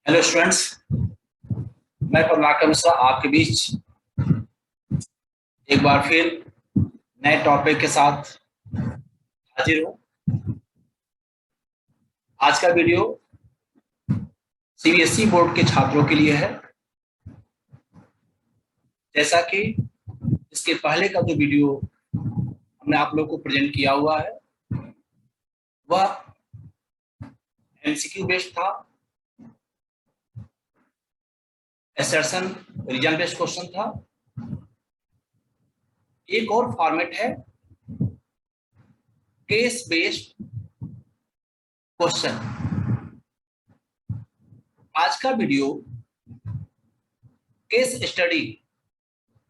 Hello students, मैं पद्माकर मिश्रा आपके बीच एक बार फिर नए टॉपिक के साथ हाजिर हूँ। आज का वीडियो सीबीएसई बोर्ड के छात्रों के लिए है। जैसा कि इसके पहले का जो वीडियो हमने आप लोगों को प्रेजेंट किया हुआ है वह एमसीक्यू बेस्ड था, असर्शन रीजन बेस्ड क्वेश्चन था। एक और फॉर्मेट है केस बेस्ड क्वेश्चन। आज का वीडियो केस स्टडी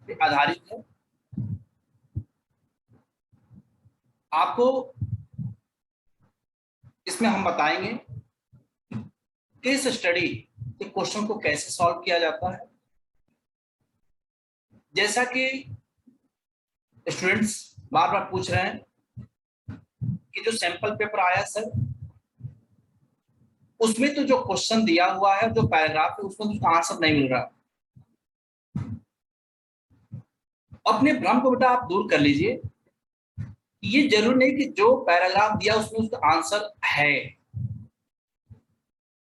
पे आधारित है। आपको इसमें हम बताएंगे केस स्टडी के क्वेश्चन को कैसे सॉल्व किया जाता है। जैसा कि स्टूडेंट्स बार बार पूछ रहे हैं कि जो सैंपल पेपर आया सर, उसमें तो जो क्वेश्चन दिया हुआ है, जो पैराग्राफ है, उसमें तो आंसर नहीं मिल रहा। अपने भ्रम को बेटा आप दूर कर लीजिए। ये जरूर नहीं कि जो पैराग्राफ दिया उसमें उसका आंसर है,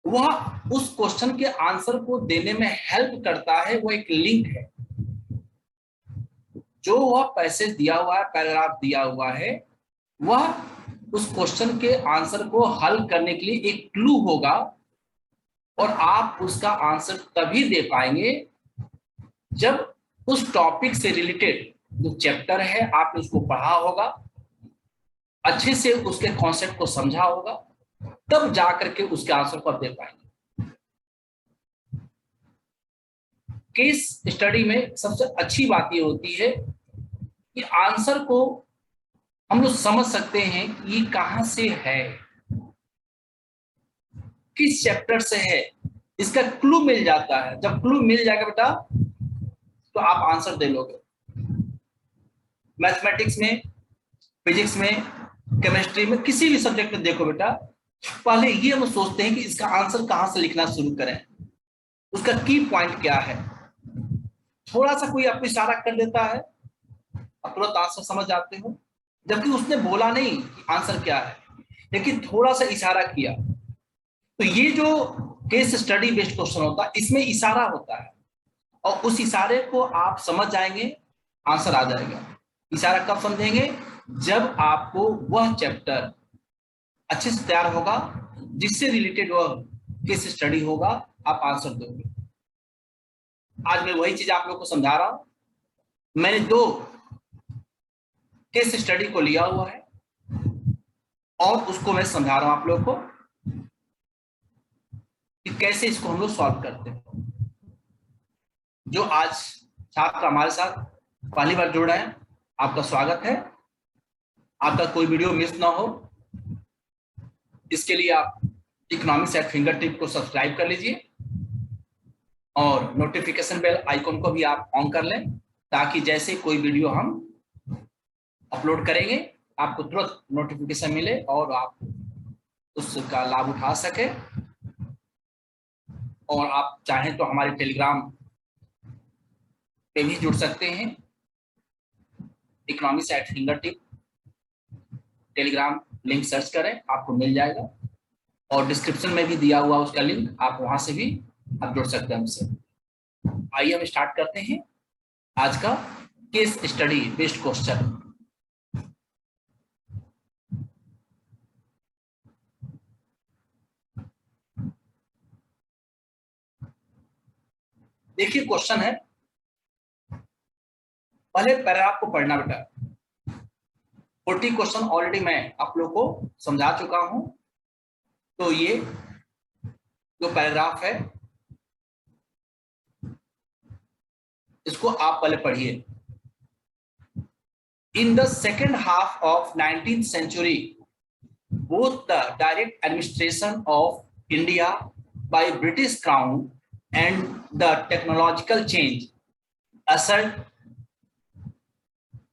वह उस क्वेश्चन के आंसर को देने में हेल्प करता है, वो एक लिंक है। जो वह पैसेज दिया हुआ है, पैराग्राफ दिया हुआ है, वह उस क्वेश्चन के आंसर को हल करने के लिए एक क्लू होगा और आप उसका आंसर तभी दे पाएंगे जब उस टॉपिक से रिलेटेड जो चैप्टर है आपने उसको पढ़ा होगा, अच्छे से उसके कॉन्सेप्ट को समझा होगा, तब जाकर के उसके आंसर को आप दे पाएंगे। केस स्टडी में सबसे अच्छी बात ये होती है कि आंसर को हम लोग समझ सकते हैं कि ये कहां से है, किस चैप्टर से है, इसका क्लू मिल जाता है। जब क्लू मिल जाएगा बेटा तो आप आंसर दे लोगे। मैथमेटिक्स में, फिजिक्स में, केमिस्ट्री में, किसी भी सब्जेक्ट में देखो बेटा, पहले ये हम सोचते हैं कि इसका आंसर कहां से लिखना शुरू करें, उसका की पॉइंट क्या है। थोड़ा सा कोई आपको इशारा कर देता है, आप तुरंत आंसर समझ जाते हो, जबकि उसने बोला नहीं कि आंसर क्या है, लेकिन थोड़ा सा इशारा किया। तो ये जो केस स्टडी बेस्ड क्वेश्चन होता है, इसमें इशारा होता है और उस इशारे को आप समझ जाएंगे, आंसर आ जाएगा। इशारा कब समझेंगे? जब आपको वह चैप्टर अच्छे से तैयार होगा, जिससे रिलेटेड वह केस स्टडी होगा, आप आंसर दोगे। आज मैं वही चीज आप लोग को समझा रहा हूं। मैंने 2 केस स्टडी को लिया हुआ है और उसको मैं समझा रहा हूं आप लोग को कि कैसे इसको हम लोग सॉल्व करते हैं। जो आज छात्र हमारे साथ पहली बार जुड़ रहे हैं, आपका स्वागत है। आपका कोई वीडियो मिस ना हो, इसके लिए आप इकोनॉमिक्स एट फिंगर टिप को सब्सक्राइब कर लीजिए और नोटिफिकेशन बेल आइकॉन को भी आप ऑन कर लें, ताकि जैसे कोई वीडियो हम अपलोड करेंगे आपको तुरंत नोटिफिकेशन मिले और आप उसका लाभ उठा सके। और आप चाहें तो हमारे टेलीग्राम पे भी जुड़ सकते हैं। Economics eight finger tip Telegram link search करें, आपको मिल जाएगा और डिस्क्रिप्शन में भी दिया हुआ उसका लिंक, आप वहां से भी आप जुड़ सकते हैं हमसे। आइए हम स्टार्ट करते हैं आज का केस स्टडी बेस्ड क्वेश्चन। देखिए क्वेश्चन है, पहले पैराग्राफ को पढ़ना बेटा। 40 क्वेश्चन ऑलरेडी मैं आप लोग को समझा चुका हूं। तो ये जो पैराग्राफ है इसको आप पहले पढ़िए। In the second half of 19th century, both the direct administration of India by British Crown and the technological change ushered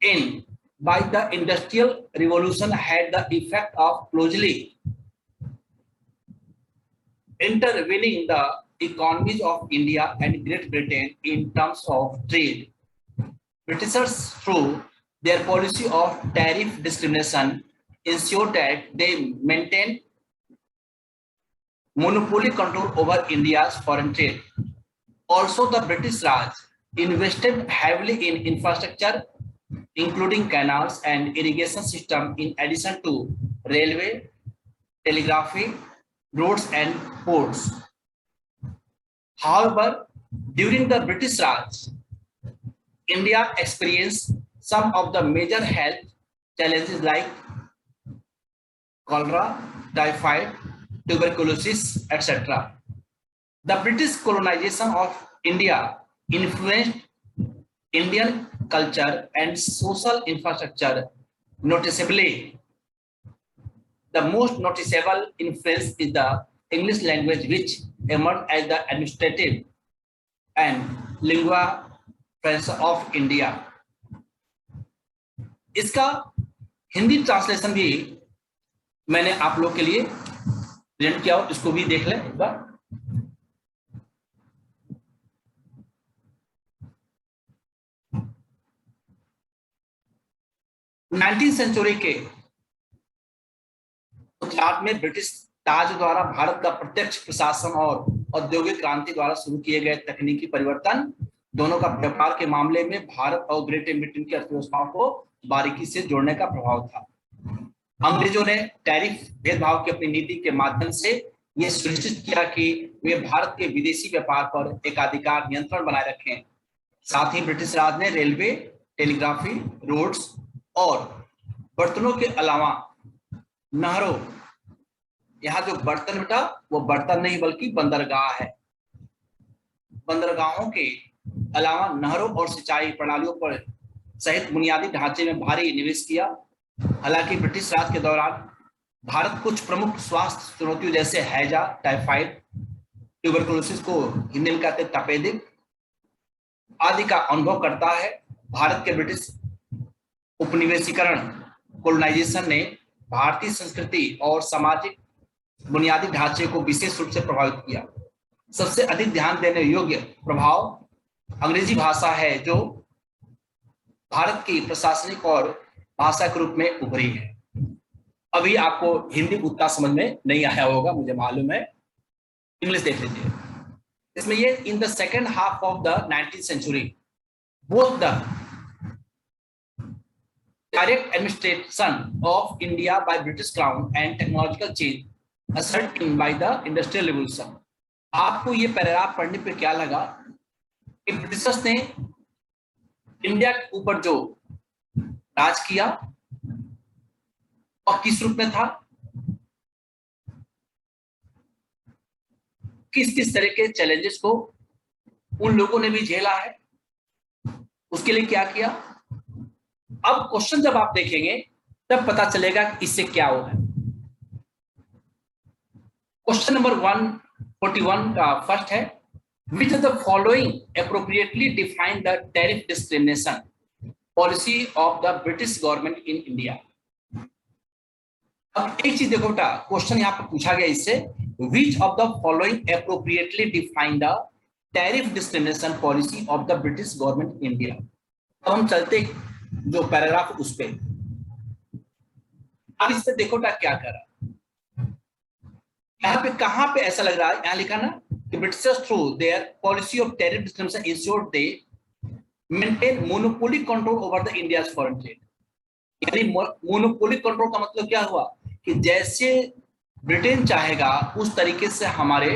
in by the Industrial Revolution had the effect of closely intervening the economies of India and Great Britain in terms of trade. Britishers, through their policy of tariff discrimination, ensured that they maintained monopoly control over India's foreign trade. Also, the British Raj invested heavily in infrastructure, including canals and irrigation system, in addition to railway, telegraphy, roads and ports. However, during the British Raj, India experienced some of the major health challenges like cholera, typhoid, tuberculosis, etc. The British colonization of India influenced Indian culture and social infrastructure noticeably. The most noticeable influence is the English language, which emerged as the administrative and lingua franca of India. इसका Hindi translation भी मैंने आप लोग के लिए present किया, इसको भी देख लें एक बार। नाइनटीन सेंचुरी के उत्तरार्ध में ब्रिटिश ताज द्वारा भारत का प्रत्यक्ष प्रशासन और औद्योगिक क्रांति द्वारा शुरू किए गए तकनीकी परिवर्तन दोनों का व्यापार के मामले में भारत और ग्रेट ब्रिटेन की अर्थव्यवस्थाओं को बारीकी से जोड़ने का प्रभाव था। अंग्रेजों ने टैरिफ भेदभाव की अपनी नीति के माध्यम से यह सुनिश्चित किया कि वे भारत के विदेशी व्यापार पर एकाधिकार नियंत्रण बनाए रखें। साथ ही ब्रिटिश राज ने रेलवे, टेलीग्राफी, रोड्स और बर्तनों के अलावा नहरों, यहाँ जो बर्तन बेटा वो बर्तन नहीं बल्कि बंदरगाह है, बंदरगाहों के अलावा नहरों और सिंचाई प्रणालियों पर सहित बुनियादी ढांचे में भारी निवेश किया। हालांकि ब्रिटिश राज के दौरान भारत कुछ प्रमुख स्वास्थ्य चुनौतियों जैसे हैजा, टाइफाइड, ट्यूबरकुलोसिस को हिंदी में कहते तपेदिक आदि का अनुभव करता है। भारत के ब्रिटिश उपनिवेशीकरण कोलोनाइजेशन ने भारतीय संस्कृति और सामाजिक बुनियादी ढांचे को विशेष रूप से प्रभावित किया। सबसे अधिक ध्यान देने योग्य प्रभाव अंग्रेजी भाषा है, जो भारत की प्रशासनिक और भाषा के रूप में उभरी है। अभी आपको हिंदी उतना समझ में नहीं आया होगा, मुझे मालूम है, इंग्लिश देख लीजिए। इसमें ये in the second half of the 19th century both the direct administration of India by British Crown and technological change ushered in by the Industrial Revolution। आपको ये पैराग्राफ पढ़ने पे क्या लगा कि ब्रिटिशर्स ने इंडिया के ऊपर जो राज किया और किस रूप में था, किस किस तरह के चैलेंजेस को उन लोगों ने भी झेला है, उसके लिए क्या किया। अब क्वेश्चन जब आप देखेंगे तब पता चलेगा कि इससे क्या हुआ है। क्वेश्चन नंबर 141 का फर्स्ट है, which of the following appropriately define the tariff discrimination policy of the British government in India। अब एक चीज देखो बेटा, क्वेश्चन यहाँ पर पूछा गया इससे, which of the following appropriately define the tariff discrimination policy of the British government in India। अब हम चलते जो पैराग्राफ उस पे, अब इस पे देखो बेटा क्या कर रहा, यहाँ पे कहां पे ऐसा लग रहा है, यहाँ लिखा ना कि Britishers through their policy of tariff discrimination ensured they maintain monopoly control over the India's foreign trade। यानी मोनोपोली कंट्रोल का मतलब क्या हुआ कि जैसे ब्रिटेन चाहेगा उस तरीके से हमारे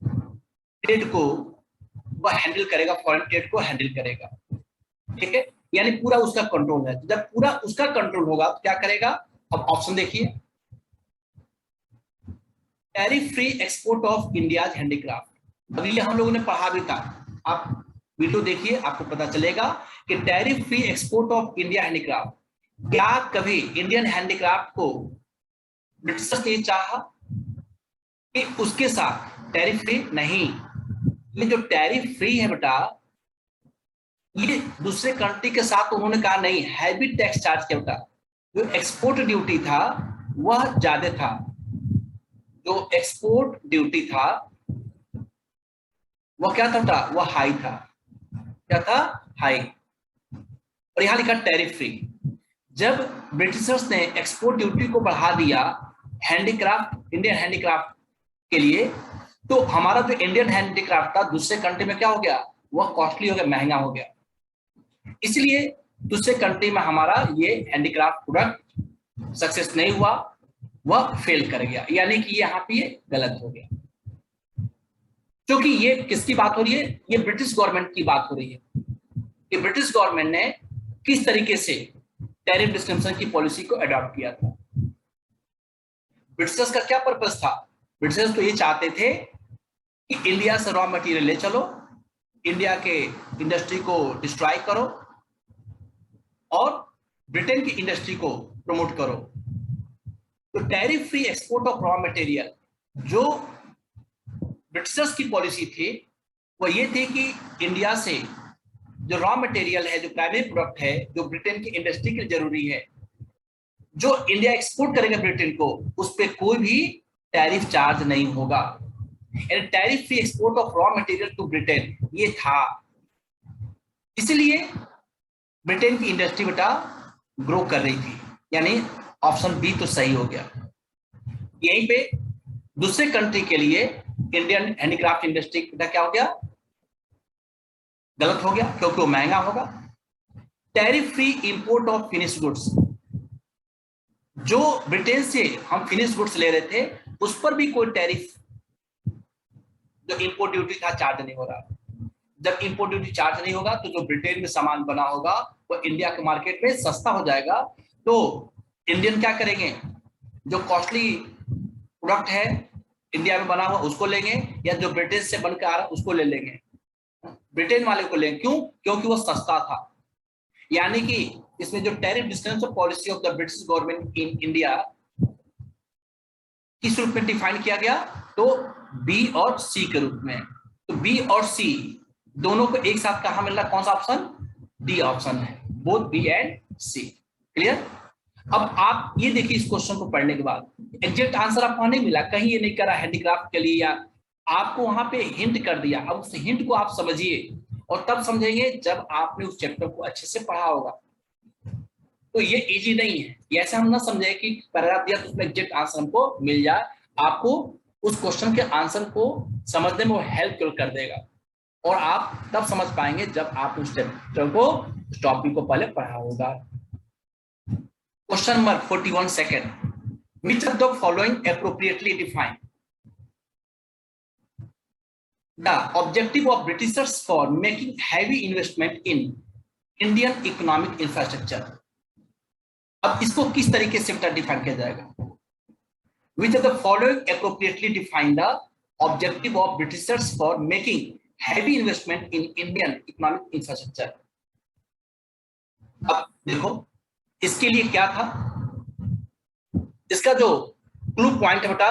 ट्रेड को वह हैंडल करेगा, फॉरेन ट्रेड को हैंडल करेगा, ठीक है, यानी पूरा उसका कंट्रोल है। तो जब पूरा उसका कंट्रोल होगा तो क्या करेगा, अब ऑप्शन देखिए, tariff free export of India's handicraft. अभी हम लोगों ने पढ़ा भी था, आप वीडियो देखिए आपको पता चलेगा कि tariff free export of India handicraft, क्या कभी इंडियन हैंडीक्राफ्ट को ब्रिटिशर्स ने चाहा कि उसके साथ टैरिफ फ्री? नहीं, ये जो टैरिफ फ्री है बेटा, ये दूसरे कंट्री के साथ उन्होंने कहा नहीं, हैवी टैक्स चार्ज किया बेटा। जो एक्सपोर्ट ड्यूटी था वह ज्यादा था, जो एक्सपोर्ट ड्यूटी था वह क्या था, वह हाई था। क्या था? हाई। और यहां लिखा टैरिफ फ्री। जब ब्रिटिशर्स ने एक्सपोर्ट ड्यूटी को बढ़ा दिया हैंडीक्राफ्ट, इंडियन हैंडीक्राफ्ट के लिए, तो हमारा जो इंडियन हैंडीक्राफ्ट था दूसरे कंट्री में क्या हो गया, वह कॉस्टली हो गया, महंगा हो गया। इसलिए दूसरे कंट्री में हमारा ये हैंडीक्राफ्ट प्रोडक्ट सक्सेस नहीं हुआ, वह फेल कर गया, यानी कि यहाँ पे ये गलत हो गया। क्योंकि ये किसकी बात हो रही है, ये ब्रिटिश गवर्नमेंट की बात हो रही है कि ब्रिटिश गवर्नमेंट ने किस तरीके से टैरिफ डिस्क्रिप्शन की पॉलिसी को अडॉप्ट किया था। ब्रिटिशर्स का क्या पर्पस था? ब्रिटिशर्स तो ये चाहते थे कि इंडिया से रॉ मटेरियल ले चलो, इंडिया के इंडस्ट्री को डिस्ट्रॉय करो और ब्रिटेन की इंडस्ट्री को प्रमोट करो। तो tariff free export of raw material जो ब्रिटिशर्स की पॉलिसी थी, वो ये थी कि इंडिया से जो रॉ मटेरियल है, जो प्राइमरी प्रोडक्ट है, जो ब्रिटेन की इंडस्ट्री के लिए जरूरी है, जो इंडिया एक्सपोर्ट करेगा ब्रिटेन को, उस पर कोई भी टैरिफ चार्ज नहीं होगा। Tariff free export of raw material to Britain ये था। इसलिए ब्रिटेन की इंडस्ट्री बेटा ग्रो कर रही थी, यानी ऑप्शन बी तो सही हो गया। यहीं पे दूसरे कंट्री के लिए इंडियन हैंडीक्राफ्ट इंडस्ट्री बेटा क्या हो गया, गलत हो गया, क्योंकि वो महंगा होगा। Tariff free import of finish goods, जो ब्रिटेन से हम फिनिश गुड्स ले रहे थे उस पर भी कोई टैरिफ, जो इंपोर्ट ड्यूटी था, चार्ज नहीं हो रहा। जब इंपोर्ट ड्यूटी चार्ज नहीं होगा तो जो ब्रिटेन में सामान बना होगा वो इंडिया के मार्केट में सस्ता हो जाएगा। तो इंडियन क्या करेंगे, जो कॉस्टली प्रोडक्ट है इंडिया में बना हुआ उसको लेंगे, या जो ब्रिटेन से बनकर आ रहा है उसको ले लेंगे, ब्रिटेन वाले को लेंगे। क्यों? क्योंकि वो सस्ता था। यानी कि इसमें जो tariff description policy of the British government in India किस रूप में डिफाइन किया गया, तो बी और सी के रूप में। तो बी और सी दोनों को एक साथ कहां मिल रहा, कौन सा ऑप्शन, डी ऑप्शन है, both B and C. Clear? अब आप ये देखिए, इस क्वेश्चन को पढ़ने के बाद एग्जैक्ट आंसर आपको नहीं मिला, कहीं ये नहीं करा हैंडीक्राफ्ट के लिए, या आपको वहां पे हिंट कर दिया। अब उस हिंट को आप समझिए और तब समझेंगे जब आपने उस चैप्टर को अच्छे से पढ़ा होगा। तो ये इजी नहीं है, ये ऐसा हम ना समझे कि पैराग्राफ दिया तो उसमें एग्जैक्ट आंसर हमको मिल जाए। आपको उस क्वेश्चन के आंसर को समझने में वो हेल्प कर देगा, और आप तब समझ पाएंगे जब आप उस चैप्टर को, उस टॉपिक को पहले पढ़ा होगा। Question number 41 second, which of the following appropriately define the objective of Britishers for making heavy investment in Indian economic infrastructure? अब इसको किस तरीके से डिफाइन किया जाएगा? Which of the following appropriately define the objective of Britishers for making heavy investment in Indian economic infrastructure? अब देखो इसके लिए क्या था, इसका जो क्लू पॉइंट है बेटा,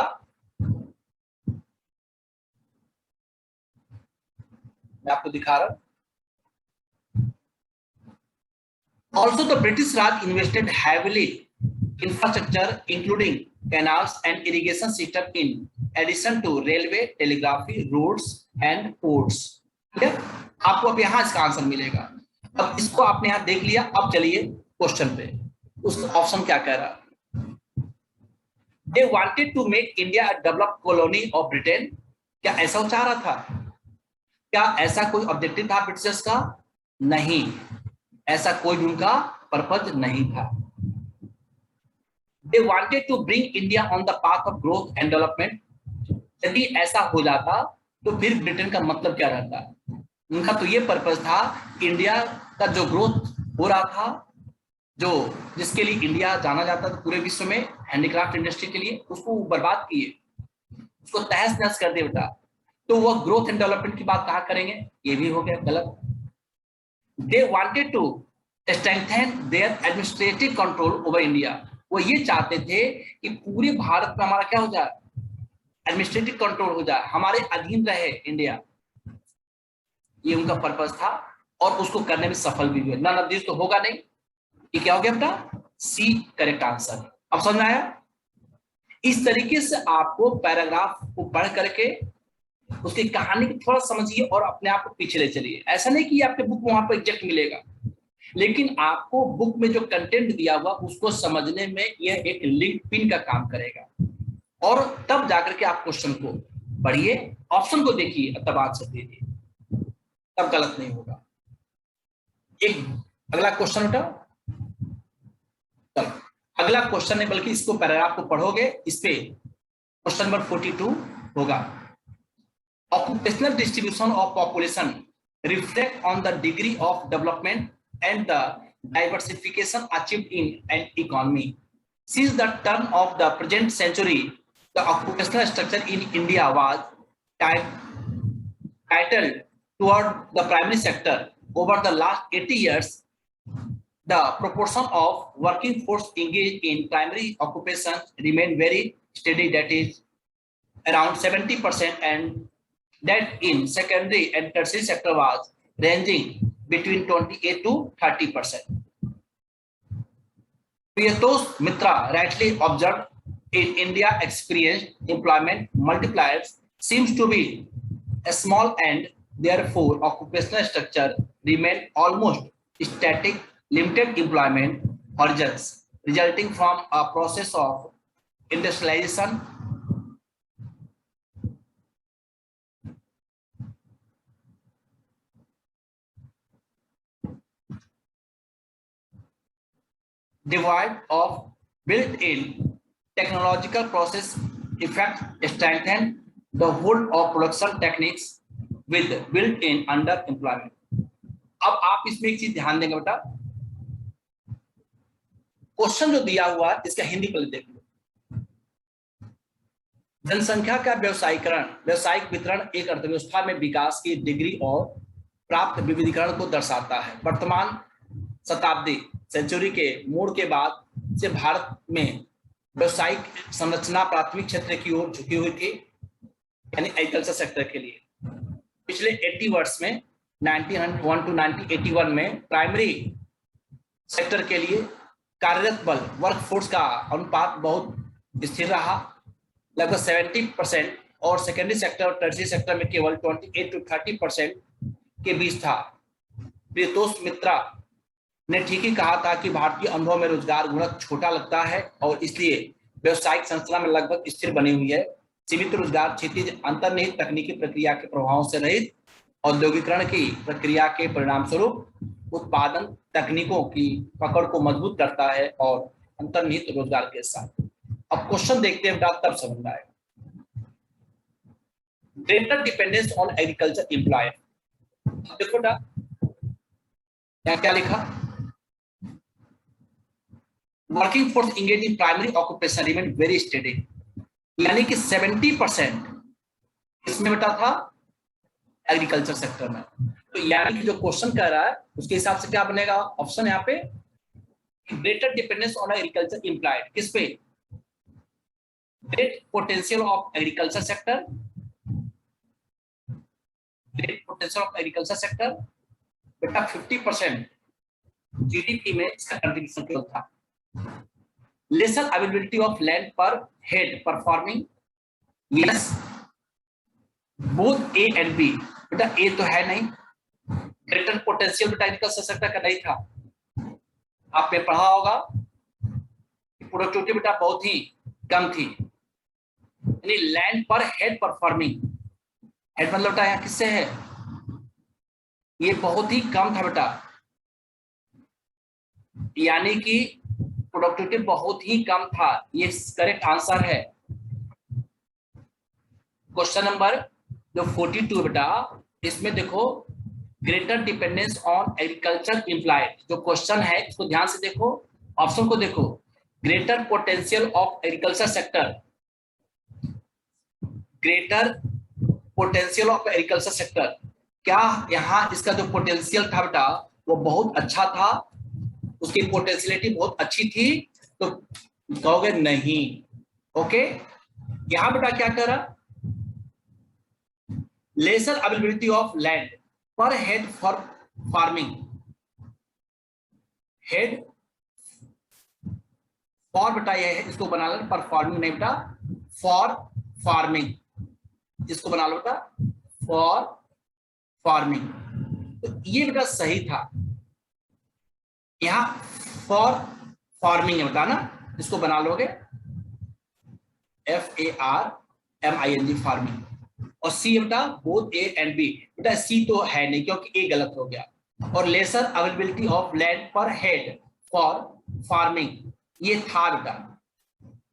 मैं आपको दिखा रहा हूं। Also, the British Raj invested heavily infrastructure, including canals and irrigation system, in addition to railway, telegraphy, roads and ports. ठीक है? आपको अब यहाँ इसका आंसर मिलेगा। अब इसको आपने यहाँ देख लिया। अब चलिए क्वेश्चन पे, उस ऑप्शन क्या कह रहा, They wanted to make India a developed colony of Britain. क्या ऐसा वो चाह रहा था? क्या ऐसा कोई ऑब्जेक्टिव था ब्रिटिशर्स का? नहीं, ऐसा कोई भी उनका पर्पज नहीं था। They wanted to bring India on the path of growth and development. यदि ऐसा हो जाता तो फिर ब्रिटेन का मतलब क्या रहता? उनका तो ये पर्पज था, इंडिया का जो ग्रोथ हो रहा था, जो जिसके लिए इंडिया जाना जाता था पूरे विश्व में हैंडीक्राफ्ट इंडस्ट्री के लिए, उसको बर्बाद किए, उसको तहस नहस कर दिया बेटा। तो वह ग्रोथ एंड डेवलपमेंट की बात कहाँ करेंगे? ये भी हो गया गलत। They wanted to strengthen their administrative control over India. वो ये चाहते थे कि पूरे भारत में हमारा क्या हो जाए, एडमिनिस्ट्रेटिव कंट्रोल हो जाए, हमारे अधीन रहे इंडिया। ये उनका पर्पस था और उसको करने में सफल भी हुए। नन ऑफ दिस तो होगा नहीं। ये क्या हो गया बेटा? C correct answer. अब समझ में आया? इस तरीके से आपको पैराग्राफ को पढ़ करके उसकी कहानी को थोड़ा समझिए और अपने आप को पीछे ले चलिए। ऐसा नहीं कि आपके बुक में वहां पर एग्जैक्ट मिलेगा, लेकिन आपको बुक में जो कंटेंट दिया हुआ उसको समझने में यह एक लिंक पिन का काम करेगा, और तब जाकर के आप क्वेश्चन को पढ़िए, ऑप्शन को देखिए, तब आंसर दीजिए, तब गलत नहीं होगा। एक अगला क्वेश्चन उठा, चलो अगला क्वेश्चन है, बल्कि इसको पैराग्राफ को पढ़ोगे, इस पे क्वेश्चन नंबर 42 होगा। Occupational distribution of population reflect on the degree of development and the diversification achieved in an economy. Since the turn of the present century, the occupational structure in India was titled toward the primary sector. Over the last 80 years, the proportion of working force engaged in primary occupations remained very steady, that is around 70%, and that in secondary and tertiary sector was ranging between 28 to 30%. Priyatosh Mitra rightly observed, in India experienced employment multipliers seems to be small, and therefore occupational structure remain almost static, limited employment horizons resulting from a process of industrialization, devoid of built-in technological process effect, strengthen the hold of production techniques with built-in underemployment. अब आप इसमें एक चीज ध्यान देंगे बेटा, question जो दिया हुआ है इसका हिंदी पहले देख लो। जनसंख्या का व्यवसायीकरण, व्यवसायिक वितरण एक अर्थव्यवस्था में विकास की डिग्री और प्राप्त विविधीकरण को दर्शाता है। वर्तमान शताब्दी सेंचुरी के मोड़ के बाद से भारत में व्यवसायिक संरचना प्राथमिक क्षेत्र की ओर झुकी हुई थी, यानी एग्रीकल्चर सेक्टर के लिए। पिछले 80 वर्ष में 1901 टू 1981 में प्राइमरी सेक्टर के लिए कार्यरत बल वर्कफोर्स का अनुपात बहुत स्थिर रहा, लगभग 70%, और सेकेंडरी सेक्टर और टर्शियरी सेक्टर में केवल 28 टू 30% के बीच था। प्रियतोष मित्रा ने ठीक ही कहा था कि भारतीय अनुभव में रोजगार गुणक छोटा लगता है और इसलिए व्यवसायिक संरचना में लगभग स्थिर बनी हुई है। सीमित रोजगार, क्षितिज, अंतर्निहित तकनीकी प्रक्रिया के प्रभावों से रहित औद्योगिकरण की प्रक्रिया के परिणाम स्वरूप उत्पादन तकनीकों की पकड़ को मजबूत करता है और अंतर्निहित रोजगार के साथ। अब क्वेश्चन देखते हैं, तब समझ आएगा। Greater dependence on agriculture employ, देखो क्या लिखा, working force engage in primary occupation remain very steady, यानी कि 70% इसमें बेटा था एग्रीकल्चर सेक्टर में। तो यानी कि जो क्वेश्चन कह रहा है उसके हिसाब से क्या बनेगा ऑप्शन यहाँ पे, greater dependence on agriculture implied, किस पे, great potential of agriculture sector, great potential of agriculture sector बेटा 50% जीडीपी में इसका कंट्रीब्यूशन केवल था। Lesser availability of land per head performing, yes both A and B, बेटा ए तो है नहीं, ग्रेटर पोटेंशियल बेटा एग्रीकल्चर सेक्टर का नहीं था। आपने पढ़ा होगा प्रोडक्टिविटी बेटा बहुत ही कम थी, यानी land per head performing, head मतलब बेटा यहाँ किससे है, ये बहुत ही कम था बेटा, यानी कि प्रोडक्टिविटी बहुत ही कम था। ये करेक्ट आंसर है। क्वेश्चन नंबर जो 42 बेटा, इसमें देखो greater dependence on agriculture implied, जो क्वेश्चन है इसको ध्यान से देखो, ऑप्शन को देखो, greater potential of agriculture sector, greater potential of agriculture sector, क्या यहाँ इसका जो पोटेंशियल था बेटा वो बहुत अच्छा था, उसकी पोटेंशियलिटी बहुत अच्छी थी, तो कहोगे नहीं। ओके, यहां बेटा क्या कर रहा, laser availability of land per head for farming, head for बेटा ये है, इसको बना लें, पर फार्मिंग नहीं बेटा, फॉर फार्मिंग, इसको बना लो बेटा फॉर फार्मिंग। तो ये बेटा सही था, यहां फॉर फार्मिंग है बेटा ना, इसको बना लोगे FARMING फार्मिंग। और सी बेटा बोथ A एंड B, बेटा सी तो है नहीं क्योंकि ए गलत हो गया। और laser availability of land per head for farming, ये था बेटा,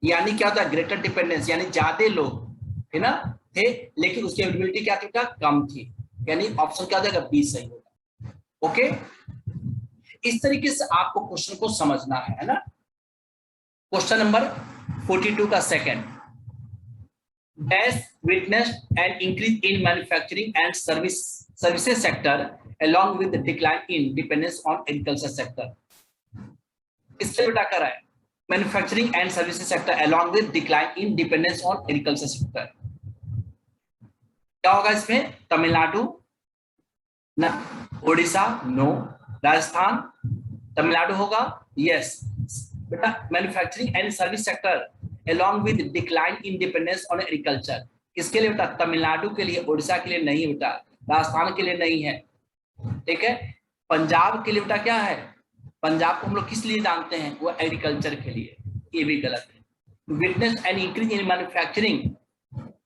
यानी क्या होता है ग्रेटर डिपेंडेंस, यानी ज्यादा लोग है ना थे लेकिन उसकी अवेलेबिलिटी क्या थी बेटा कम थी, यानी ऑप्शन क्या हो जाएगा बी सही होगा। ओके, इस तरीके से आपको क्वेश्चन को समझना है ना। क्वेश्चन नंबर 42 का second, dash witnessed an increase in manufacturing and services sector along with the decline in dependence on agriculture sector। इससे बेटा कर रहा है manufacturing and services sector along with decline in dependence on agriculture sector। क्या होगा इसमें, तमिलनाडु ना, Orissa no, Rajasthan, Tamil Nadu होगा यस बेटा, manufacturing and service sector along with decline in dependence on agriculture, किसके लिए बेटा, तमिलनाडु के लिए, उड़ीसा के लिए नहीं बेटा, राजस्थान के लिए नहीं है, ठीक है। पंजाब के लिए बेटा क्या है, पंजाब को हम लोग किस लिए जानते हैं, वो एग्रीकल्चर के लिए, ये भी गलत है। Witness and increase in manufacturing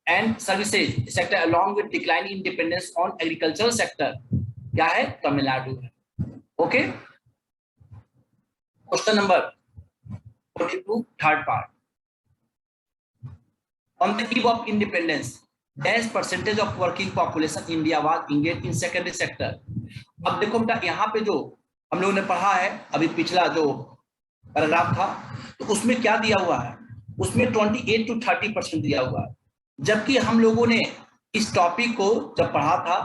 and services sector along with decline in dependence on agricultural sector, क्या है, तमिलनाडु है। Okay, question number 42 third part, on the eve of independence dash percentage of working population India was engage in secondary sector. अब देखो बेटा यहाँ पे जो हम लोगों ने पढ़ा है अभी पिछला जो पैराग्राफ था, तो उसमें क्या दिया हुआ है, उसमें 28 to 30% दिया हुआ है, जबकि हम लोगों ने इस टॉपिक को जब पढ़ा था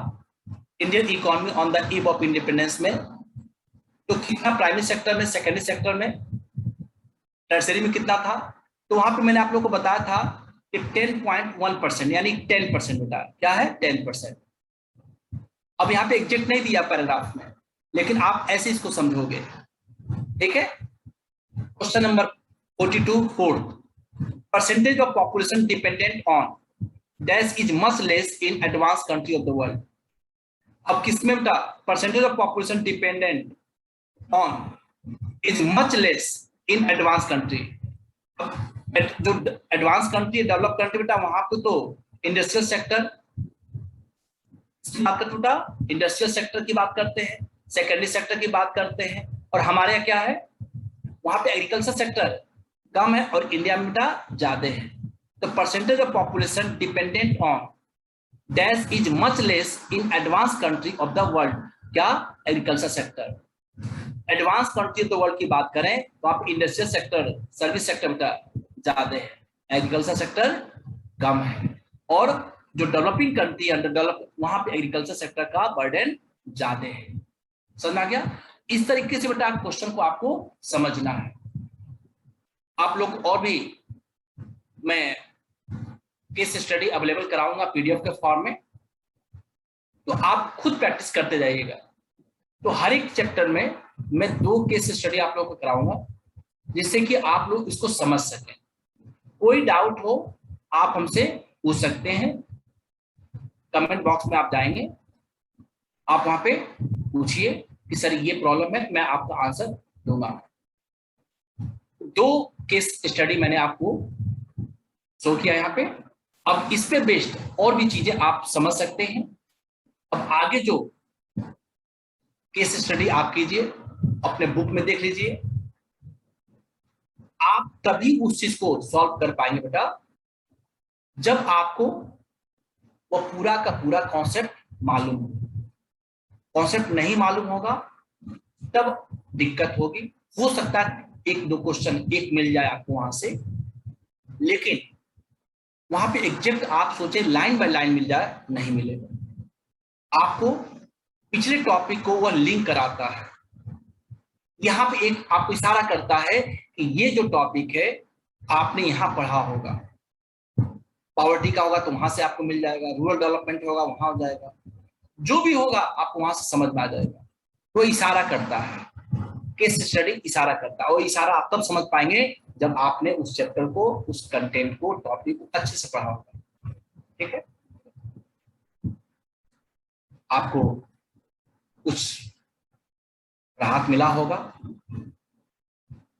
Indian economy on the eve of independence में, तो कितना प्राइमरी सेक्टर में, सेकेंडरी सेक्टर में, टर्सरी में कितना था, तो वहां पे मैंने आप लोगों को बताया था कि 10.1% यानी 10% बेटा, क्या है 10%। अब यहाँ पे एग्जैक्ट नहीं दिया पैराग्राफ में, लेकिन आप ऐसे इसको समझोगे, ठीक है। Question number 42 fourth, percentage of population dependent on dash is much less in advance country of the world. अब किसमें बेटा, percentage of population dependent on is much less in advance country. जो एडवांस कंट्री, डेवलप कंट्री बेटा, वहां पे तो industrial sector बात करते बेटा, इंडस्ट्रियल सेक्टर की बात करते हैं, सेकेंडरी सेक्टर की बात करते हैं, और हमारे यहाँ क्या है, वहां पे एग्रीकल्चर सेक्टर कम है और इंडिया में बेटा ज्यादा है। तो percentage of population dependent on dash is much less in advance country of the world, क्या, agriculture sector. Advance country of the world की बात करें तो आप इंडस्ट्रियल सेक्टर, सर्विस सेक्टर बेटा ज्यादा है, एग्रीकल्चर सेक्टर कम है, और जो डेवलपिंग कंट्री, अंडर डेवलप, वहां पे एग्रीकल्चर सेक्टर का बर्डन ज्यादा है। समझ आ गया, इस तरीके से बेटा क्वेश्चन को आपको समझना है। आप लोग और भी मैं केस स्टडी अवेलेबल कराऊंगा पीडीएफ के फॉर्म में, तो आप खुद प्रैक्टिस करते जाइएगा। तो हर एक चैप्टर में मैं 2 केस स्टडी आप लोगों को कराऊंगा, जिससे कि आप लोग इसको समझ सकें। कोई डाउट हो आप हमसे पूछ सकते हैं, कमेंट बॉक्स में आप जाएंगे, आप वहां पे पूछिए कि सर ये प्रॉब्लम है, मैं आपका आंसर दूंगा। 2 केस स्टडी मैंने आपको शो किया यहाँ पे। अब इस पे बेस्ड और भी चीजें आप समझ सकते हैं। अब आगे जो केस स्टडी आप कीजिए, अपने बुक में देख लीजिए, आप तभी उस चीज को सॉल्व कर पाएंगे बेटा जब आपको वो पूरा का पूरा कॉन्सेप्ट मालूम हो। कॉन्सेप्ट नहीं मालूम होगा तब दिक्कत होगी। हो सकता है 1-2 क्वेश्चन एक मिल जाए आपको वहां से, लेकिन वहां पे एग्जैक्ट आप सोचे लाइन बाय लाइन मिल जाए, नहीं मिलेगा। आपको पिछले टॉपिक को वह लिंक कराता है, यहाँ पे एक आपको इशारा करता है कि ये जो टॉपिक है आपने यहाँ पढ़ा होगा, पॉवर्टी का होगा तो वहां से आपको मिल जाएगा, रूरल डेवलपमेंट होगा वहां हो जाएगा, जो भी होगा आपको वहां से समझ में आ जाएगा। तो इशारा करता है, केस स्टडी इशारा करता है, और इशारा आप तब समझ पाएंगे जब आपने उस चैप्टर को, उस कंटेंट को, टॉपिक को अच्छे से पढ़ा होगा। ठीक है, आपको कुछ राहत मिला होगा।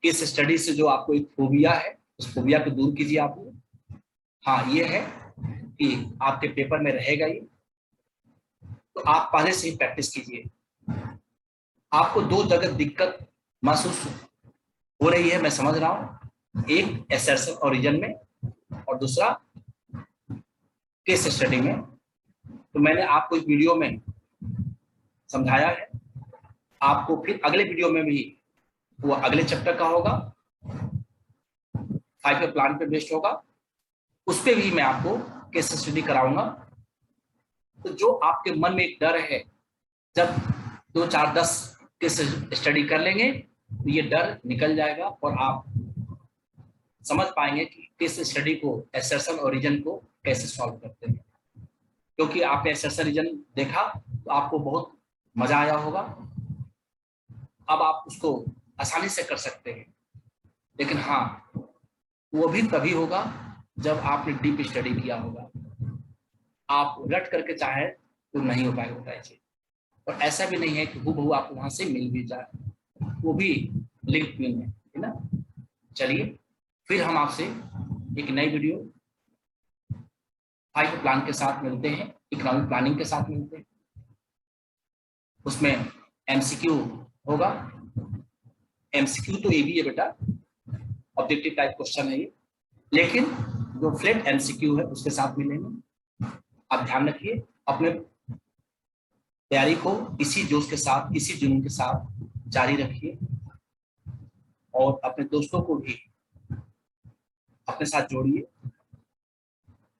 केस स्टडी से जो आपको एक फोबिया है, उस फोबिया को दूर कीजिए आप लोग। हाँ, ये है कि आपके पेपर में रहेगा ये, तो आप पहले से ही प्रैक्टिस कीजिए। आपको दो जगह दिक्कत महसूस हो रही है, मैं समझ रहा हूँ, एक एसर्शन ओरिजिन में और दूसरा केस स्टडी में। तो मैंने आपको इस वीडियो में समझाया है, आपको फिर अगले वीडियो में भी वो अगले चैप्टर का होगा, 5 प्लान पे बेस्ड होगा, उस पे भी मैं आपको केस स्टडी कराऊंगा। तो जो आपके मन में एक डर है, जब 2 4 10 केस स्टडी कर लेंगे तो ये डर निकल जाएगा और आप समझ पाएंगे कि केस स्टडी को, एसर्शन ओरिजिन को कैसे सॉल्व करते हैं। क्योंकि आपने एसर्शन ओरिजिन देखा तो आपको बहुत मजा आया होगा, अब आप उसको आसानी से कर सकते हैं। लेकिन हाँ, वो भी तभी होगा जब आपने डीप स्टडी किया होगा। आप रट करके चाहे तो नहीं हो पाएगा ये चीज, और ऐसा भी नहीं है कि हूबहू आपको वहां से मिल भी जाए, वो भी लिंक में है ना। चलिए फिर हम आपसे एक नई वीडियो 5 प्लान के साथ मिलते हैं, इकोनॉमिक प्लानिंग के साथ मिलते हैं। उसमें एमसीक्यू होगा। एमसीक्यू तो ये भी है बेटा, ऑब्जेक्टिव टाइप क्वेश्चन है ये, लेकिन जो फ्लैट एमसीक्यू है उसके साथ मिलेंगे। आप ध्यान रखिए, अपने तैयारी को इसी जोश के साथ, इसी जुनून के साथ जारी रखिए, और अपने दोस्तों को भी अपने साथ जोड़िए।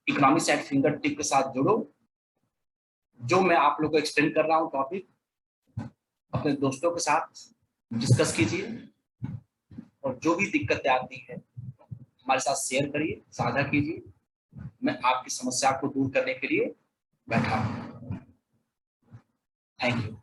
इकोनॉमिक्स एट फिंगर टिप के साथ जुड़ो। जो मैं आप लोगों को एक्सप्लेन कर रहा हूँ टॉपिक, अपने दोस्तों के साथ डिस्कस कीजिए, और जो भी दिक्कतें आती है हमारे साथ शेयर करिए, साझा कीजिए। मैं आपकी समस्या को दूर करने के लिए बैठा हूँ। Thank you.